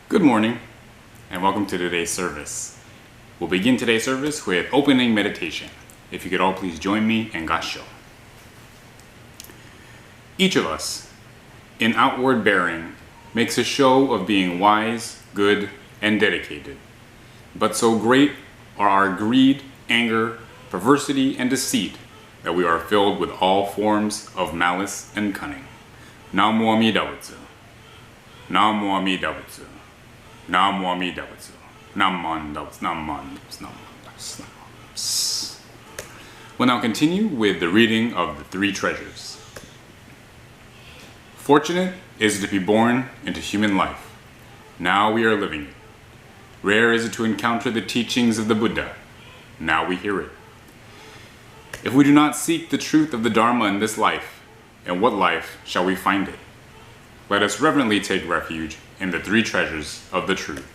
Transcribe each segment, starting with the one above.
Good morning, and welcome to today's service. We'll begin today's service with opening meditation. If you could all please join me in Gassho. Each of us, in outward bearing, makes a show of being wise, good, and dedicated. But so great are our greed, anger, perversity, and deceit that we are filled with all forms of malice and cunning. Namo Amida Butsu. Namo Amida Butsu. Namo Amida Butsu. Naman Dabutsu. Naman Dabutsu. Naman Dabutsu. We'll now continue with the reading of the three treasures. Fortunate is it to be born into human life. Now we are living it. Rare is it to encounter the teachings of the Buddha. Now we hear it. If we do not seek the truth of the Dharma in this life, in what life shall we find it? Let us reverently take refuge in the three treasures of the truth.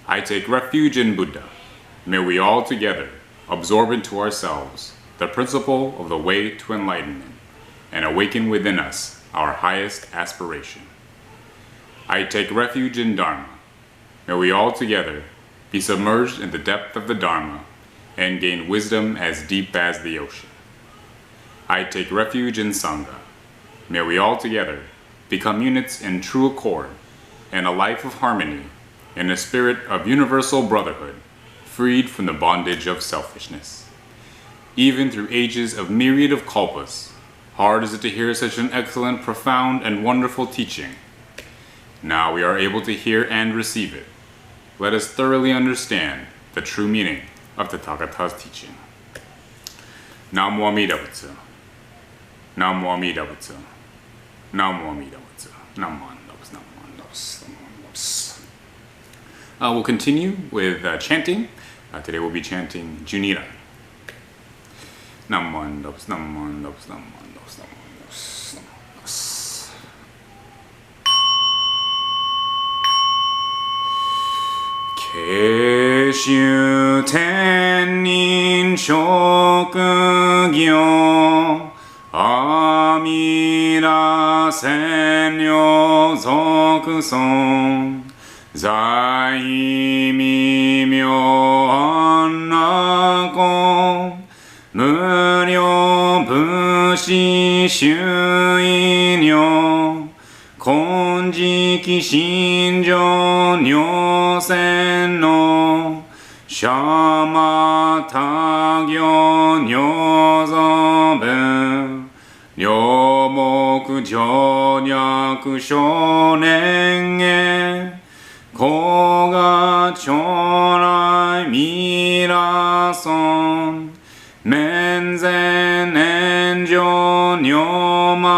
I take refuge in Buddha. May we all together absorb into ourselves the principle of the way to enlightenment and awaken within us our highest aspiration. I take refuge in Dharma. May we all together be submerged in the depth of the Dharma and gain wisdom as deep as the ocean. I take refuge in Sangha. May we all together become units in true accord and a life of harmony in a spirit of universal brotherhood, freed from the bondage of selfishness. Even through ages of myriad of kalpas, hard is it to hear such an excellent, profound, and wonderful teaching. Now we are able to hear and receive it. Let us thoroughly understand the true meaning of Tathagata's teaching. Namo Amida Butsu. Namo Amida Butsu. Namo Amida Butsu. Namo Amida Butsu. We'll continue with chanting. Today we'll be chanting Junirai. Namo Amida Butsu. Namo Amida Butsu. Namo Amida Butsu. Keishu Tennin Shokugyo Amida Senryo Zokuson Zai Mimyo Annako Muryo Bushi Shuinyo Konjiki Shinjo Nyosen no Shama Tagyo Nyozobu Ryomoku Jonyaku Shonen e Koga Chorai Mirason Menzen Enjo Nyomangatsu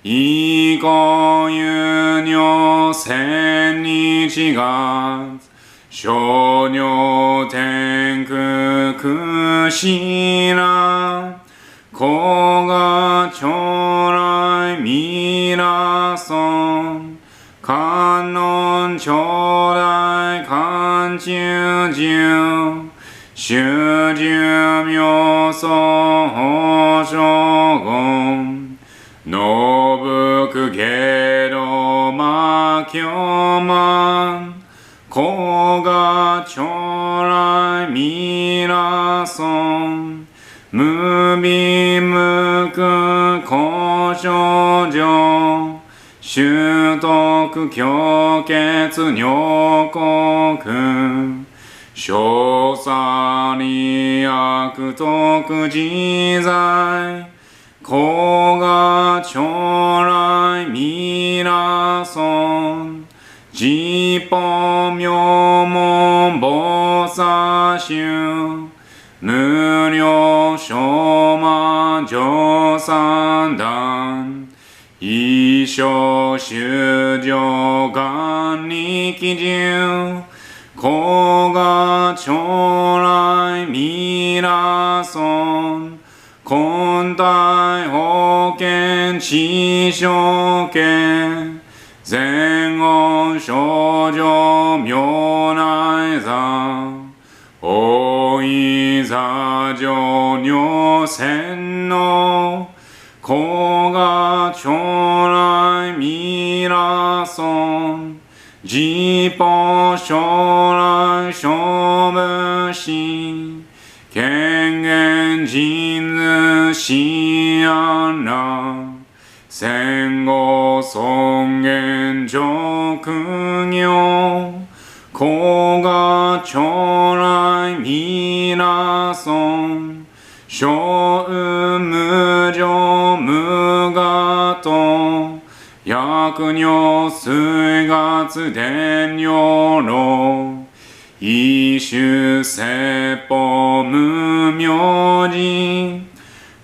Iko Yunyo Sennichi Gatsu Shonyo Tenku Kushina Koga Chorai Mirason Kanon Chodai Kanchuju Shuju Myoso Hoshogon Nobuku Gedo Makyoman Koga Chorai Mirason Mubimuku Koshojo Shutoku Kyoketsu Nyokoku Shosari Akutoku Jizai Koga Chorai Mirason Jippo Myomon Bosashu Muryo Shoma Josandan Isho Shujo Gannikiju Koga Chorai Mirason Kontai Hoken Shishoken Zengon Shoujo Myonai Za Oiza Jonyo Sen no Koga Chorai Mirason みらそんジポ将来勝負し権限人図し安ら戦後尊厳上業古賀将来みらそん小無常無我と薬女水月伝女老異種説法無明寺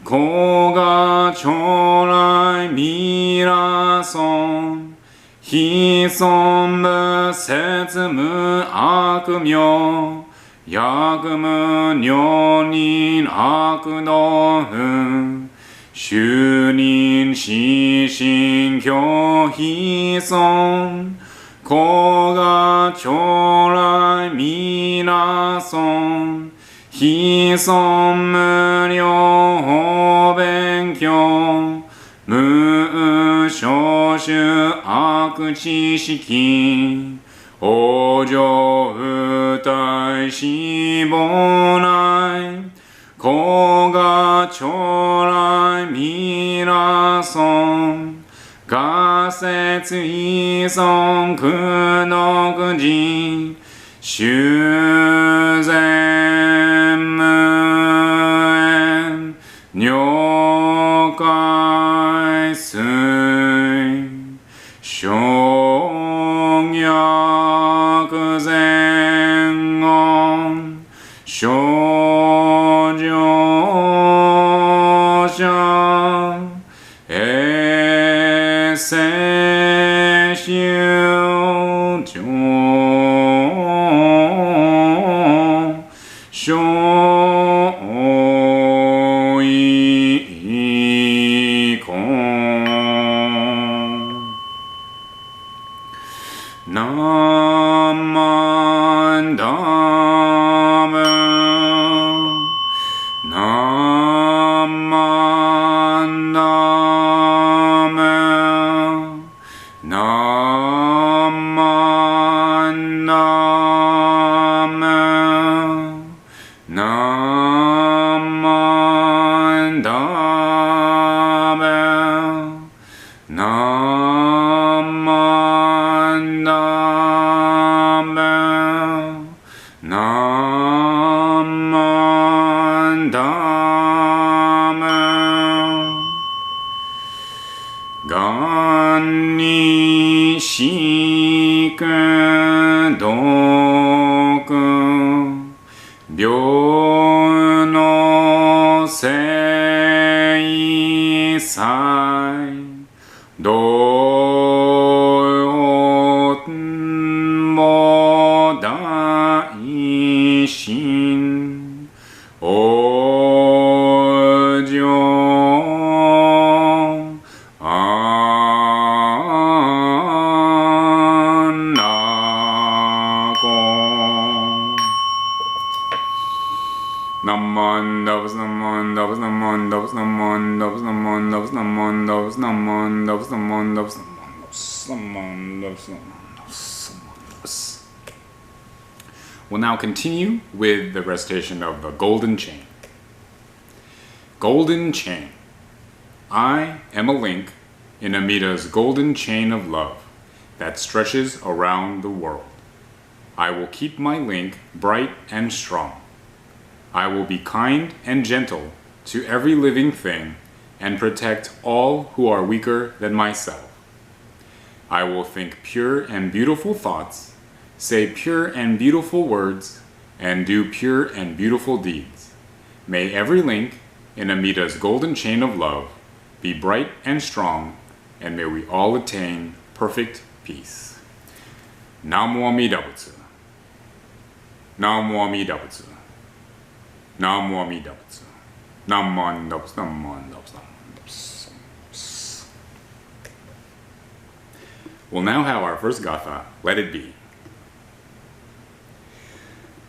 古賀将来みらそん非尊無説無悪名薬無女人悪道不主任死神教非尊古賀将来みらそん非尊無料法勉強無少種悪知識往生不体死亡内古賀将来みらそん仮説依存苦毒寺修善無縁如海水小逆前言少女者衛生修上小意根南蛮ダム南蛮ダム南蛮ダム南蛮ダム南蛮ダム南蛮ダム願にしく毒病の生災道も大心往生安楽南蛮ダブス南蛮ダブス南蛮ダブス南蛮ダブス南蛮ダブス南蛮ダブス南蛮ダブス南蛮ダブス南蛮ダブス南蛮ダブス南蛮ダブス南蛮ダブス。We'll now continue with the recitation of the golden chain. Golden chain. I am a link in Amita's golden chain of love that stretches around the world. I will keep my link bright and strong. I will be kind and gentle to every living thing and protect all who are weaker than myself. I will think pure and beautiful thoughts, say pure and beautiful words, and do pure and beautiful deeds. May every link in Amita's golden chain of love be bright and strong, and may we all attain perfect peace. Namo Amida Butsu. Namo Amida Butsu. Namo Amida Butsu. Naman Dabs, Naman Dabs, Naman Dabs. We'll now have our first GATHA, Let It Be.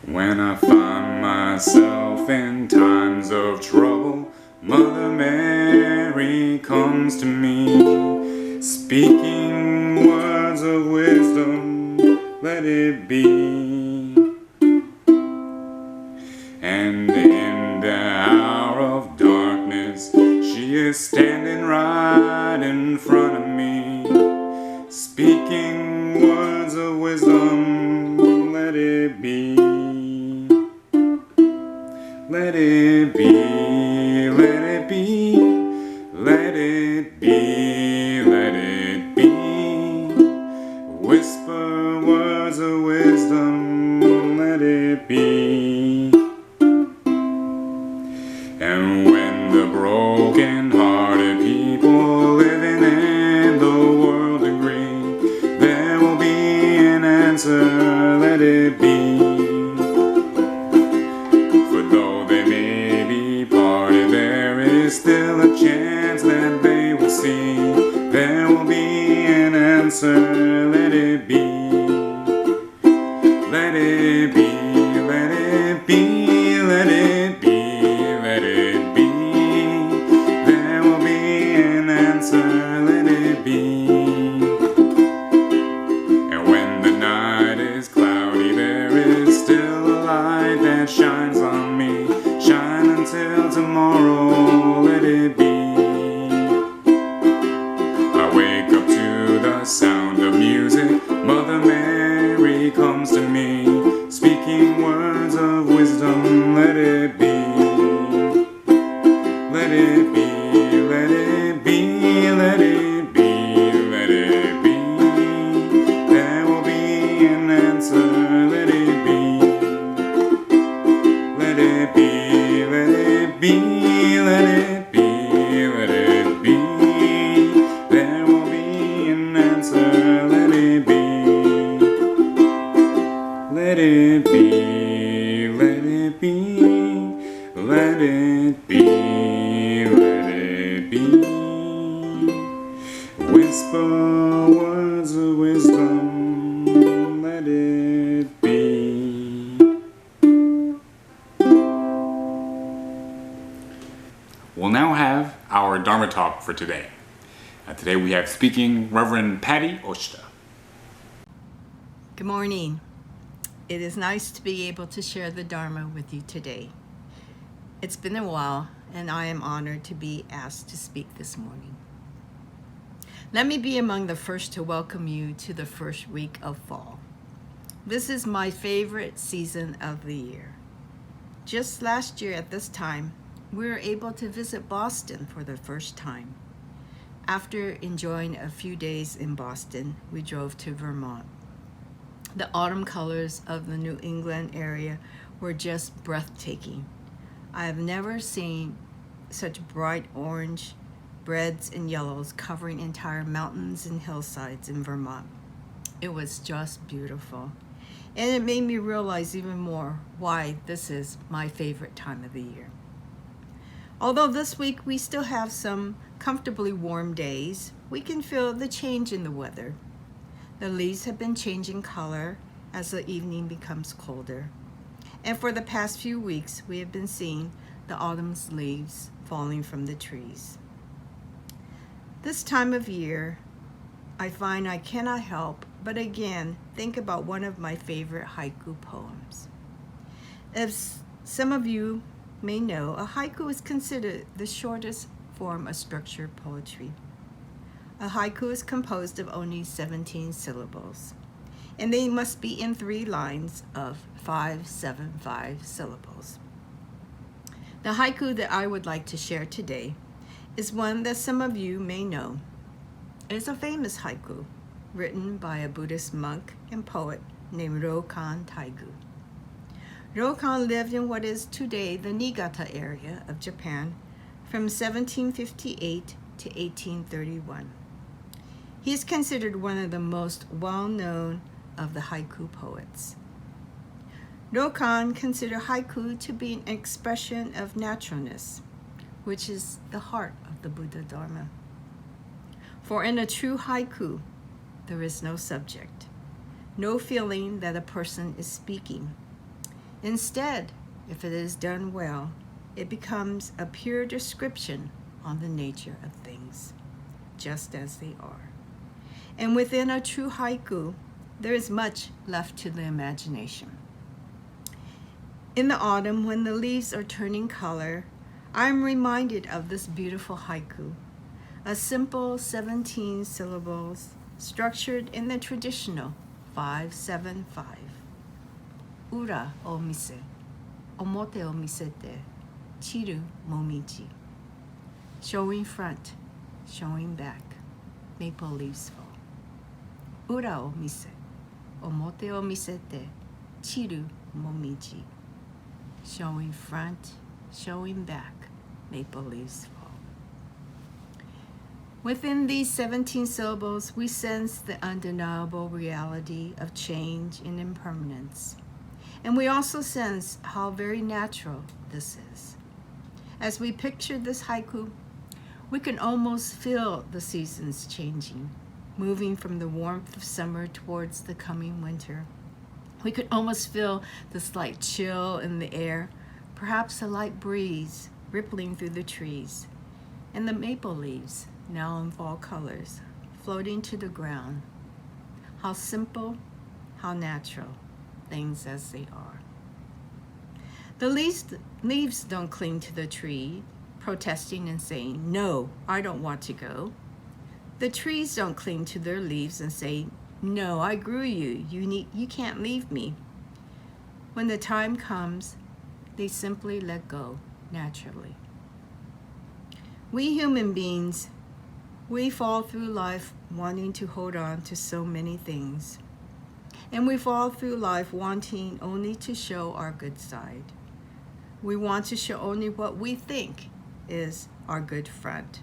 When I find myself in times of trouble, Mother Mary comes to me, speaking words of wisdom, let it be. And in the hour of darkness, she is standing right in front of me, speaking words of wisdom, let it be. Let it be, let it be, let it be, let it be. Whisper words of wisdom, let it be. And when the broken-hearted people living in the world agree, there will be an answer, let it be. For though they may be parted, there is still a chance that they will see. There will be an answer, let it be. Let it be, let it be, let it be, let it be. There will be an answer, let it be. And when the night is cloudy, there is still a light that shines on me. Shine until tomorrow, let it be. I wake up to the sound of music. Mother Mary comes to me, speaking words of wisdom, let it be. Let it be, let it be, let it be, let it be. There will be an answer, let it be. Let it be, let it be, let it be, let it be. There will be an answer, let it be. Let it be, let it be, let it be, let it be. Whisper words of wisdom, let it be. We'll now have our Dharma talk for today. Today we have speaking Reverend Patty Oshta. Good morning. It is nice to be able to share the Dharma with you today. It's been a while, and I am honored to be asked to speak this morning. Let me be among the first to welcome you to the first week of fall. This is my favorite season of the year. Just last year at this time, we were able to visit Boston for the first time. After enjoying a few days in Boston, we drove to Vermont. The autumn colors of the New England area were just breathtaking. I have never seen such bright orange, reds, and yellows covering entire mountains and hillsides in Vermont. It was just beautiful. And it made me realize even more why this is my favorite time of the year. Although this week we still have some comfortably warm days, we can feel the change in the weather. The leaves have been changing color as the evening becomes colder. And for the past few weeks, we have been seeing the autumn's leaves falling from the trees. This time of year, I find I cannot help but again think about one of my favorite haiku poems. As some of you may know, a haiku is considered the shortest form of structured poetry. A haiku is composed of only 17 syllables, and they must be in 3 lines of 575 syllables. The haiku that I would like to share today is one that some of you may know. It is a famous haiku written by a Buddhist monk and poet named Ryokan Taigu. Ryokan lived in what is today the Niigata area of Japan from 1758 to 1831. He is considered one of the most well-known of the haiku poets. Ryokan considered haiku to be an expression of naturalness, which is the heart of the Buddha Dharma. For in a true haiku, there is no subject, no feeling that a person is speaking. Instead, if it is done well, it becomes a pure description on the nature of things, just as they are. And within a true haiku, there is much left to the imagination. In the autumn, when the leaves are turning color, I am reminded of this beautiful haiku, a simple 17 syllables structured in the traditional 5-7-5. Ura o mise, omote o misete, chiru momiji. Showing front, showing back, maple leaves fall. Ura o mise, omote o misete, chiru momiji. Showing front, showing back, maple leaves fall. Within these 17 syllables, we sense the undeniable reality of change and impermanence. And we also sense how very natural this is. As we picture this haiku, we can almost feel the seasons changing, moving from the warmth of summer towards the coming winter. We could almost feel the slight chill in the air, perhaps a light breeze rippling through the trees, and the maple leaves, now in fall colors, floating to the ground. How simple, how natural, things as they are. The leaves don't cling to the tree, protesting and saying, "No, I don't want to go." The trees don't cling to their leaves and say, "No, I grew you. You can't leave me." When the time comes, they simply let go naturally. We human beings, we fall through life wanting to hold on to so many things. And we fall through life wanting only to show our good side. We want to show only what we think is our good front.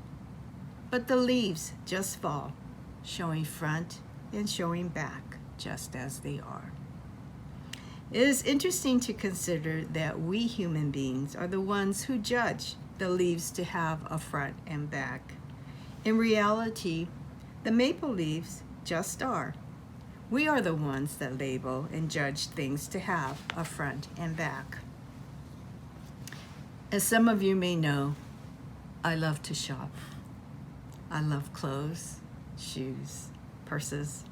But the leaves just fall, showing front and showing back just as they are. It is interesting to consider that we human beings are the ones who judge the leaves to have a front and back. In reality, the maple leaves just are. We are the ones that label and judge things to have a front and back. As some of you may know, I love to shop. I love clothes, shoes, purses.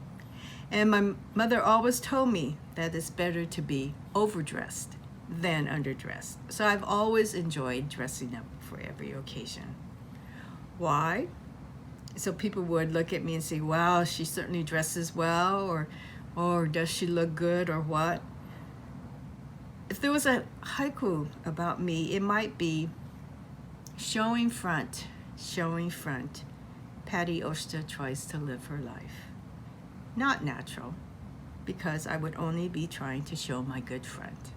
And my mother always told me that it's better to be overdressed than underdressed. So I've always enjoyed dressing up for every occasion. Why? So people would look at me and say, "Wow, she certainly dresses well," or "Does she look good," or what? If there was a haiku about me, it might be showing front, Patty Oshta tries to live her life. Not natural, because I would only be trying to show my good front.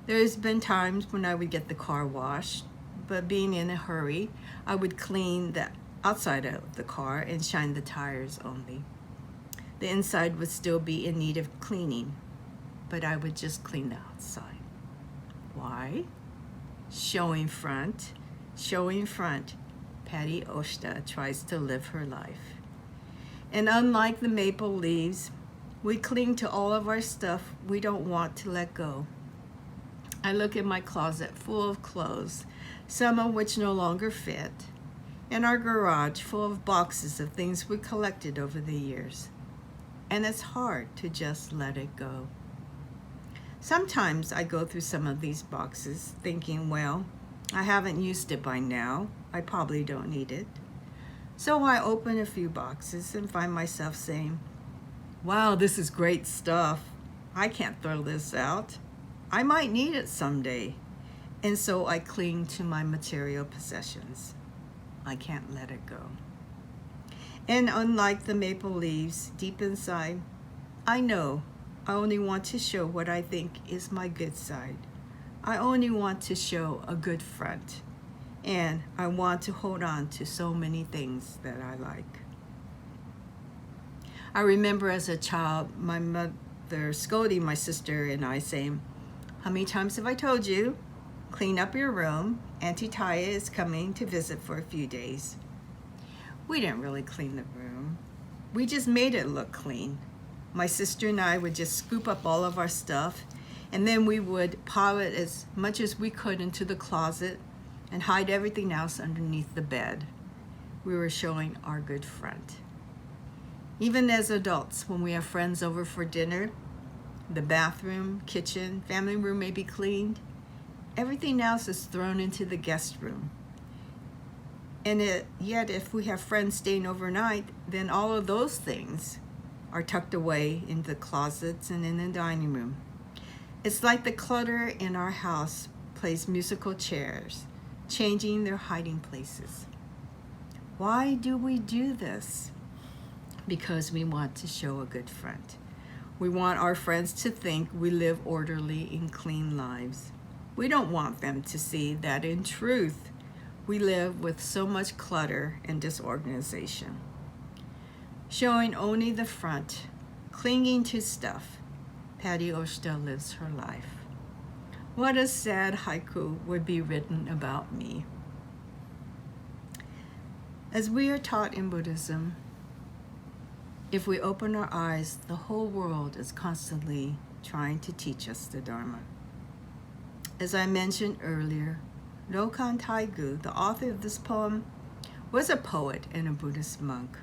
There's been times when I would get the car washed, but being in a hurry, I would clean the outside of the car and shine the tires only. The inside would still be in need of cleaning, but I would just clean the outside. Why? Showing front, Patty Oshta tries to live her life. And unlike the maple leaves, we cling to all of our stuff we don't want to let go. I look in my closet full of clothes, some of which no longer fit, and our garage full of boxes of things we collected over the years. And it's hard to just let it go. Sometimes I go through some of these boxes thinking, well, I haven't used it by now. I probably don't need it. So I open a few boxes and find myself saying, wow, this is great stuff. I can't throw this out. I might need it someday. And so I cling to my material possessions. I can't let it go. And unlike the maple leaves, deep inside, I know I only want to show what I think is my good side. I only want to show a good front. And I want to hold on to so many things that I like. I remember as a child, my mother scolding my sister and I saying, how many times have I told you? Clean up your room. Auntie Taya is coming to visit for a few days. We didn't really clean the room. We just made it look clean. My sister and I would just scoop up all of our stuff, and then we would pile it as much as we could into the closet and hide everything else underneath the bed. We were showing our good front. Even as adults, when we have friends over for dinner, the bathroom, kitchen, family room may be cleaned. Everything else is thrown into the guest room. Yet if we have friends staying overnight, then all of those things are tucked away into the closets and in the dining room. It's like the clutter in our house plays musical chairs, changing their hiding places. Why do we do this? Because we want to show a good front. We want our friends to think we live orderly and clean lives. We don't want them to see that in truth, we live with so much clutter and disorganization. Showing only the front, clinging to stuff, Patty Oshta lives her life. What a sad haiku would be written about me. As we are taught in Buddhism, if we open our eyes, the whole world is constantly trying to teach us the Dharma. As I mentioned earlier, Rokan Taigu, the author of this poem, was a poet and a Buddhist monk.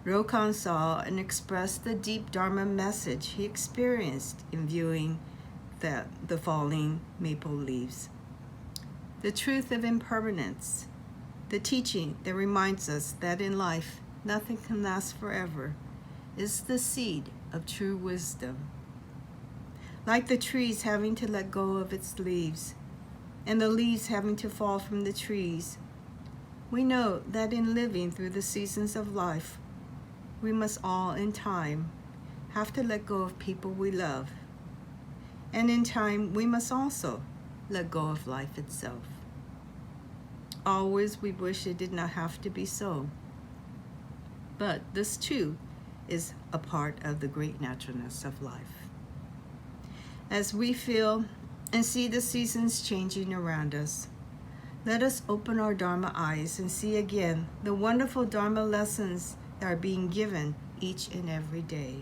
Rokan saw and expressed the deep Dharma message he experienced in viewing the falling maple leaves. The truth of impermanence, the teaching that reminds us that in life nothing can last forever, is the seed of true wisdom. Like the trees having to let go of its leaves, and the leaves having to fall from the trees, we know that in living through the seasons of life, we must all in time have to let go of people we love. And in time, we must also let go of life itself. Always we wish it did not have to be so. But this too is a part of the great naturalness of life. As we feel and see the seasons changing around us, let us open our Dharma eyes and see again the wonderful Dharma lessons that are being given each and every day.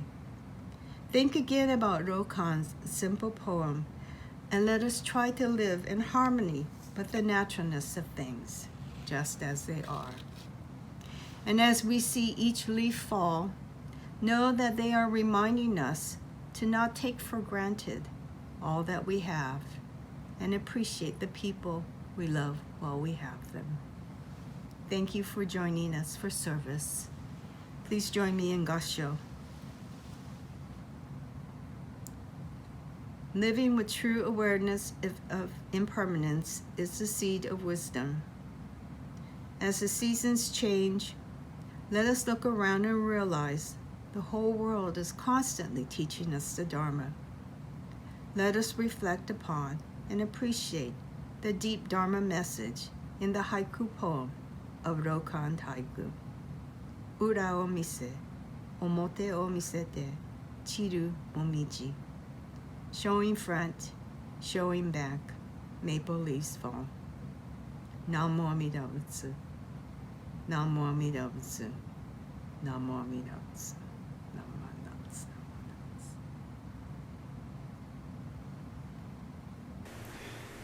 Think again about Rokan's simple poem, and let us try to live in harmony with the naturalness of things, just as they are. And as we see each leaf fall, know that they are reminding us to not take for granted all that we have and appreciate the people we love while we have them. Thank you for joining us for service. Please join me in Gassho. Living with true awareness of impermanence is the seed of wisdom. As the seasons change, let us look around and realize the whole world is constantly teaching us the Dharma. Let us reflect upon and appreciate the deep Dharma message in the haiku poem of Rokan Taigu. Ura o mise, omote o misete, chiru momiji. Showing front, showing back, maple leaves fall. Namo Amida Butsu. Namo Amida Butsu. Namo Amida Butsu. Namo Amida Butsu.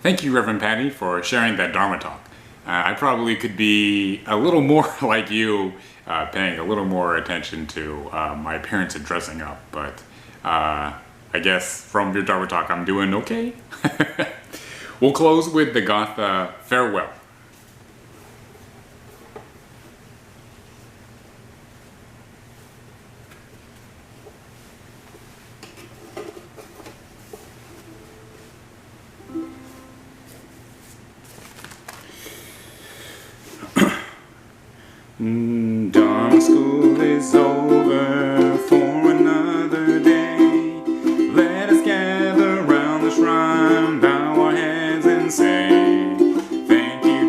Thank you, Reverend Patty, for sharing that Dharma talk. I probably could be a little more like you, paying a little more attention to my appearance and dressing up, but I guess from your Dharma talk, I'm doing okay. We'll close with the GATHA farewell. Dharma school is over for another day. Let us gather round the shrine, bow our heads and say, thank you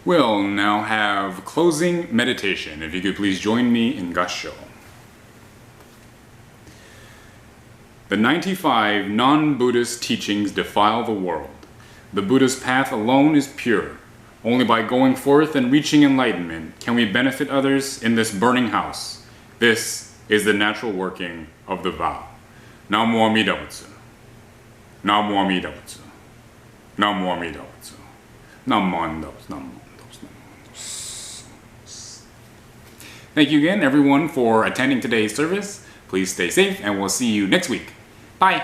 We'll now have closing meditation. If you could please join me in Gassho. The 95 non-Buddhist teachings defile the world. The Buddha's path alone is pure. Only by going forth and reaching enlightenment can we benefit others in this burning house. This is the natural working of the vow. Namo Amida Butsu. Namo Amida Butsu. Namo Amida Butsu. Namo Amida Butsu. Thank you again, everyone, for attending today's service. Please stay safe, and we'll see you next week. Bye.